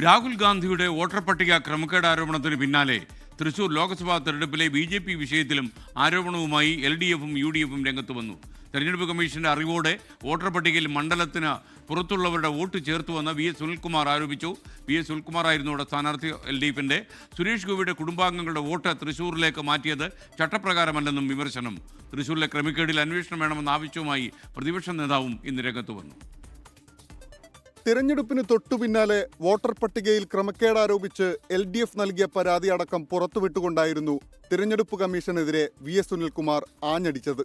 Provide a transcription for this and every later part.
രാഹുൽ ഗാന്ധിയുടെ വോട്ടർ പട്ടിക ക്രമക്കേട് ആരോപണത്തിന് പിന്നാലെ തൃശൂർ ലോക്സഭാ തെരഞ്ഞെടുപ്പിലെ BJP വിഷയത്തിലും ആരോപണവുമായി LDFും UDFും രംഗത്ത് വന്നു. തെരഞ്ഞെടുപ്പ് കമ്മീഷന്റെ അറിവോടെ വോട്ടർ പട്ടികയിൽ മണ്ഡലത്തിന് പുറത്തുള്ളവരുടെ വോട്ട് ചേർത്തുവെന്ന് VS സുനിൽകുമാർ ആരോപിച്ചു. VS സുനിൽകുമാറായിരുന്നു അവിടെ സ്ഥാനാർത്ഥി. LDFിന്റെ സുരേഷ് ഗോപിയുടെ കുടുംബാംഗങ്ങളുടെ വോട്ട് തൃശൂരിലേക്ക് മാറ്റിയത് ചട്ടപ്രകാരമല്ലെന്നും വിമർശനം. തൃശൂരിലെ ക്രമക്കേടിൽ അന്വേഷണം വേണമെന്ന ആവശ്യവുമായി പ്രതിപക്ഷ നേതാവും ഇന്ന് രംഗത്ത് വന്നു. തിരഞ്ഞെടുപ്പിന് തൊട്ടുപിന്നാലെ വോട്ടർ പട്ടികയിൽ ക്രമക്കേട് ആരോപിച്ച് LDF നൽകിയ പരാതി അടക്കം പുറത്തുവിട്ടുകൊണ്ടായിരുന്നു തിരഞ്ഞെടുപ്പ് കമ്മീഷനെതിരെ VS സുനിൽകുമാർ ആഞ്ഞടിച്ചത്.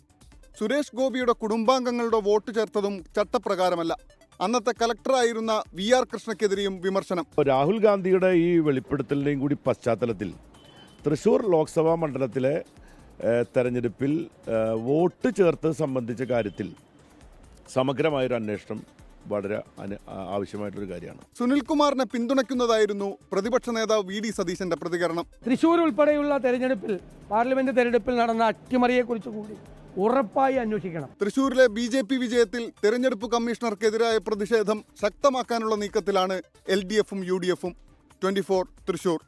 സുരേഷ് ഗോപിയുടെ കുടുംബാംഗങ്ങളുടെ വോട്ട് ചേർത്തതും ചട്ടപ്രകാരമല്ല. അന്നത്തെ കലക്ടറായിരുന്ന VR കൃഷ്ണയ്ക്കെതിരെയും വിമർശനം. രാഹുൽ ഗാന്ധിയുടെ ഈ വെളിപ്പെടുത്തലിൻ്റെയും കൂടി പശ്ചാത്തലത്തിൽ തൃശൂർ ലോക്സഭാ മണ്ഡലത്തിലെ തെരഞ്ഞെടുപ്പിൽ വോട്ട് ചേർത്ത് സംബന്ധിച്ച കാര്യത്തിൽ സമഗ്രമായൊരു അന്വേഷണം വളരെ ആവശ്യമായിട്ടൊരു കാര്യമാണ്. സുനിൽകുമാറിനെ പിന്തുണയ്ക്കുന്നതായിരുന്നു പ്രതിപക്ഷ നേതാവ് VD സതീശന്റെ പ്രതികരണം. തൃശൂർ ഉൾപ്പെടെയുള്ള തെരഞ്ഞെടുപ്പിൽ പാർലമെന്റ് തെരഞ്ഞെടുപ്പിൽ നടന്ന അട്ടിമറിയെക്കുറിച്ച് കൂടി ഉറപ്പായി അന്വേഷിക്കണം. തൃശൂരിലെ BJP വിജയത്തിൽ തെരഞ്ഞെടുപ്പ് കമ്മീഷണർക്കെതിരായ പ്രതിഷേധം ശക്തമാക്കാനുള്ള നീക്കത്തിലാണ് LDFും UDFും. 24 തൃശൂർ.